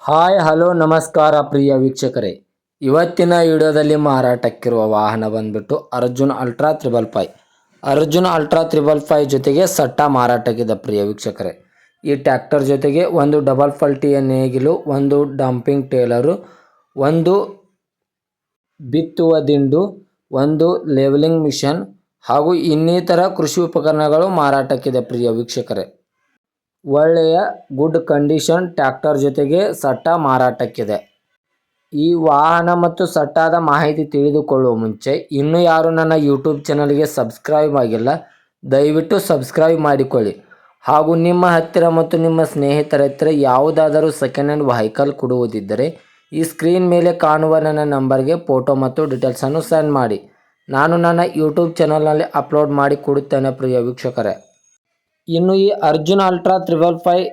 Hi hello ನಮಸ್ಕಾರ ಪ್ರಿಯ ವೀಕ್ಷಕರೇ. ಇವತ್ತಿನ ವಿಡಿಯೋದಲ್ಲಿ ಮಾರಾಟಕ್ಕಿರುವ ವಾಹನ ಬಂದ್ಬಿಟ್ಟು ಅರ್ಜುನ್ ಅಲ್ಟ್ರಾ 555. ಅರ್ಜುನ್ ಅಲ್ಟ್ರಾ 555 ಜೊತೆಗೆ ಸಟ್ಟ ಮಾರಾಟಕ್ಕಿದೆ ಪ್ರಿಯ ವೀಕ್ಷಕರೇ. ಈ ಟ್ರ್ಯಾಕ್ಟರ್ ಜೊತೆಗೆ ಒಂದು ಡಬಲ್ ಫಲ್ಟಿಯ ನೇಗಿಲು, ಒಂದು ಡಂಪಿಂಗ್ ಟೇಲರು, ಒಂದು ಬಿತ್ತುವ ದಿಂಡು, ಒಂದು ಲೆವೆಲಿಂಗ್ ಮಿಷನ್ ಹಾಗೂ ಇನ್ನಿತರ ಕೃಷಿ ಉಪಕರಣಗಳು ಮಾರಾಟಕ್ಕಿದೆ ಪ್ರಿಯ ವೀಕ್ಷಕರೇ. ಒಳ್ಳೆಯ ಗುಡ್ ಕಂಡೀಷನ್ ಟ್ರ್ಯಾಕ್ಟರ್ ಜೊತೆಗೆ ಸಟ್ಟ ಮಾರಾಟಕ್ಕಿದೆ. ಈ ವಾಹನ ಮತ್ತು ಸಟ್ಟಾದ ಮಾಹಿತಿ ತಿಳಿದುಕೊಳ್ಳುವ ಮುಂಚೆ ಇನ್ನೂ ಯಾರು ನನ್ನ ಯೂಟ್ಯೂಬ್ ಚಾನಲ್ಗೆ ಸಬ್ಸ್ಕ್ರೈಬ್ ಆಗಿಲ್ಲ, ದಯವಿಟ್ಟು ಸಬ್ಸ್ಕ್ರೈಬ್ ಮಾಡಿಕೊಳ್ಳಿ. ಹಾಗೂ ನಿಮ್ಮ ಹತ್ತಿರ ಮತ್ತು ನಿಮ್ಮ ಸ್ನೇಹಿತರ ಹತ್ತಿರ ಯಾವುದಾದರೂ ಸೆಕೆಂಡ್ ಹ್ಯಾಂಡ್ ವೆಹಿಕಲ್ ಕೊಡುವುದಿದ್ದರೆ ಈ ಸ್ಕ್ರೀನ್ ಮೇಲೆ ಕಾಣುವ ನನ್ನ ನಂಬರ್ಗೆ ಫೋಟೋ ಮತ್ತು ಡೀಟೇಲ್ಸನ್ನು ಸೆಂಡ್ ಮಾಡಿ. ನಾನು ನನ್ನ ಯೂಟ್ಯೂಬ್ ಚಾನಲ್ನಲ್ಲಿ ಅಪ್ಲೋಡ್ ಮಾಡಿ ಕೊಡುತ್ತೇನೆ ಪ್ರಿಯ ವೀಕ್ಷಕರೇ. ಇನ್ನು ಈ ಅರ್ಜುನ್ ಅಲ್ಟ್ರಾ 555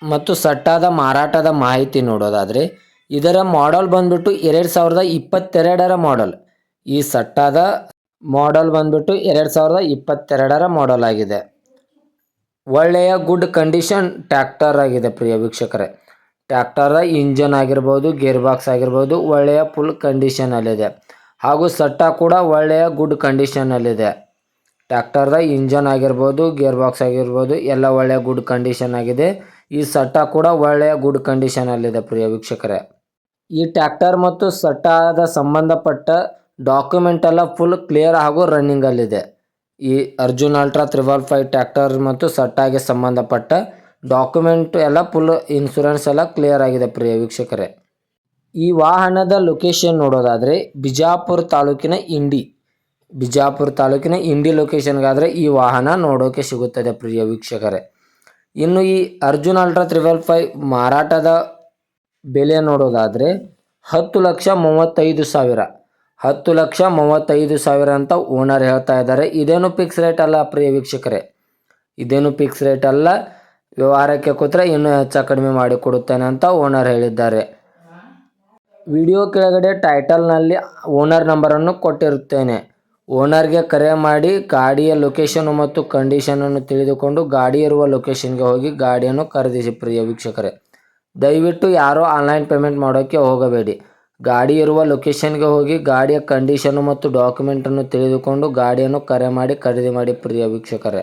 ಮತ್ತು ಸಟ್ಟಾದ ಮಾರಾಟದ ಮಾಹಿತಿ ನೋಡೋದಾದರೆ ಇದರ ಮಾಡೆಲ್ ಬಂದ್ಬಿಟ್ಟು 2022ರ ಮಾಡೆಲ್. ಈ ಸಟ್ಟಾದ ಮಾಡೆಲ್ ಬಂದ್ಬಿಟ್ಟು 2022ರ ಮಾಡೆಲ್ ಆಗಿದೆ. ಒಳ್ಳೆಯ ಗುಡ್ ಕಂಡೀಷನ್ ಟ್ರ್ಯಾಕ್ಟರ್ ಆಗಿದೆ ಪ್ರಿಯ ವೀಕ್ಷಕರೇ. ಟ್ರ್ಯಾಕ್ಟರ ಇಂಜನ್ ಆಗಿರ್ಬೋದು, ಗೇರ್ ಬಾಕ್ಸ್ ಆಗಿರ್ಬೋದು ಒಳ್ಳೆಯ ಫುಲ್ ಕಂಡೀಷನಲ್ಲಿದೆ. ಹಾಗೂ ಸಟ್ಟ ಕೂಡ ಒಳ್ಳೆಯ ಗುಡ್ ಕಂಡೀಷನಲ್ಲಿದೆ. ಟ್ರ್ಯಾಕ್ಟರ್ದ ಇಂಜನ್ ಆಗಿರ್ಬೋದು, ಗೇರ್ ಬಾಕ್ಸ್ ಆಗಿರ್ಬೋದು ಎಲ್ಲ ಒಳ್ಳೆಯ ಗುಡ್ ಕಂಡೀಷನ್ ಆಗಿದೆ. ಈ ಸಟ್ಟ ಕೂಡ ಒಳ್ಳೆಯ ಗುಡ್ ಕಂಡೀಷನಲ್ಲಿದೆ ಪ್ರಿಯ ವೀಕ್ಷಕರೇ. ಈ ಟ್ರ್ಯಾಕ್ಟರ್ ಮತ್ತು ಸಟ್ಟಾದ ಸಂಬಂಧಪಟ್ಟ ಡಾಕ್ಯುಮೆಂಟ್ ಎಲ್ಲ ಫುಲ್ ಕ್ಲಿಯರ್ ಹಾಗೂ ರನ್ನಿಂಗಲ್ಲಿದೆ. ಈ ಅರ್ಜುನ್ ಅಲ್ಟ್ರಾ 555 ಟ್ರ್ಯಾಕ್ಟರ್ ಮತ್ತು ಸಟ್ಟಾಗೆ ಸಂಬಂಧಪಟ್ಟ ಡಾಕ್ಯುಮೆಂಟ್ ಎಲ್ಲ ಫುಲ್ ಇನ್ಶೂರೆನ್ಸ್ ಎಲ್ಲ ಕ್ಲಿಯರ್ ಆಗಿದೆ ಪ್ರಿಯ ವೀಕ್ಷಕರೇ. ಈ ವಾಹನದ ಲೊಕೇಶನ್ ನೋಡೋದಾದರೆ ಬಿಜಾಪುರ ತಾಲೂಕಿನ ಇಂಡಿ ಲೊಕೇಶನ್ಗಾದರೆ ಈ ವಾಹನ ನೋಡೋಕೆ ಸಿಗುತ್ತದೆ ಪ್ರಿಯ ವೀಕ್ಷಕರೇ. ಇನ್ನು ಈ ಅರ್ಜುನ್ ಅಲ್ಟ್ರಾ 555 ಮಾರಾಟದ ಬೆಲೆ ನೋಡೋದಾದರೆ 10,35,000 10,35,000 ಅಂತ ಓನರ್ ಹೇಳ್ತಾ ಇದ್ದಾರೆ. ಇದೇನು ಫಿಕ್ಸ್ ರೇಟ್ ಅಲ್ಲ ಪ್ರಿಯ ವೀಕ್ಷಕರೇ, ಇದೇನು ಫಿಕ್ಸ್ ರೇಟ್ ಅಲ್ಲ. ವ್ಯವಹಾರಕ್ಕೆ ಕೂತ್ರೆ ಇನ್ನೂ ಹೆಚ್ಚು ಕಡಿಮೆ ಮಾಡಿಕೊಡುತ್ತೇನೆ ಅಂತ ಓನರ್ ಹೇಳಿದ್ದಾರೆ. ವಿಡಿಯೋ ಕೆಳಗಡೆ ಟೈಟಲ್ನಲ್ಲಿ ಓನರ್ ನಂಬರನ್ನು ಕೊಟ್ಟಿರುತ್ತೇನೆ. ಓನರ್ಗೆ ಕರೆ ಮಾಡಿ ಗಾಡಿಯ ಲೊಕೇಶನ್ ಮತ್ತು ಕಂಡೀಷನನ್ನು ತಿಳಿದುಕೊಂಡು ಗಾಡಿ ಇರುವ ಲೊಕೇಶನ್ಗೆ ಹೋಗಿ ಗಾಡಿಯನ್ನು ಖರೀದಿಸಿ ಪ್ರಿಯ ವೀಕ್ಷಕರೇ. ದಯವಿಟ್ಟು ಯಾರೂ ಆನ್ಲೈನ್ ಪೇಮೆಂಟ್ ಮಾಡೋಕ್ಕೆ ಹೋಗಬೇಡಿ. ಗಾಡಿ ಇರುವ ಲೊಕೇಶನ್ಗೆ ಹೋಗಿ ಗಾಡಿಯ ಕಂಡೀಷನು ಮತ್ತು ಡಾಕ್ಯುಮೆಂಟನ್ನು ತಿಳಿದುಕೊಂಡು ಗಾಡಿಯನ್ನು ಕರೆ ಮಾಡಿ ಖರೀದಿ ಮಾಡಿ ಪ್ರಿಯ ವೀಕ್ಷಕರೇ.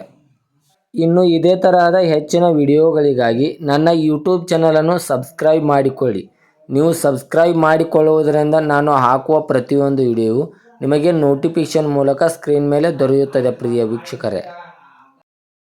ಇನ್ನು ಇದೇ ತರಹದ ಹೆಚ್ಚಿನ ವಿಡಿಯೋಗಳಿಗಾಗಿ ನನ್ನ ಯೂಟ್ಯೂಬ್ ಚಾನಲನ್ನು ಸಬ್ಸ್ಕ್ರೈಬ್ ಮಾಡಿಕೊಳ್ಳಿ. ನೀವು ಸಬ್ಸ್ಕ್ರೈಬ್ ಮಾಡಿಕೊಳ್ಳುವುದರಿಂದ ನಾನು ಹಾಕುವ ಪ್ರತಿಯೊಂದು ವಿಡಿಯೋವು ನಿಮಗೆ ನೋಟಿಫಿಕೇಷನ್ ಮೂಲಕ ಸ್ಕ್ರೀನ್ ಮೇಲೆ ದೊರೆಯುತ್ತದೆ ಪ್ರಿಯ ವೀಕ್ಷಕರೇ.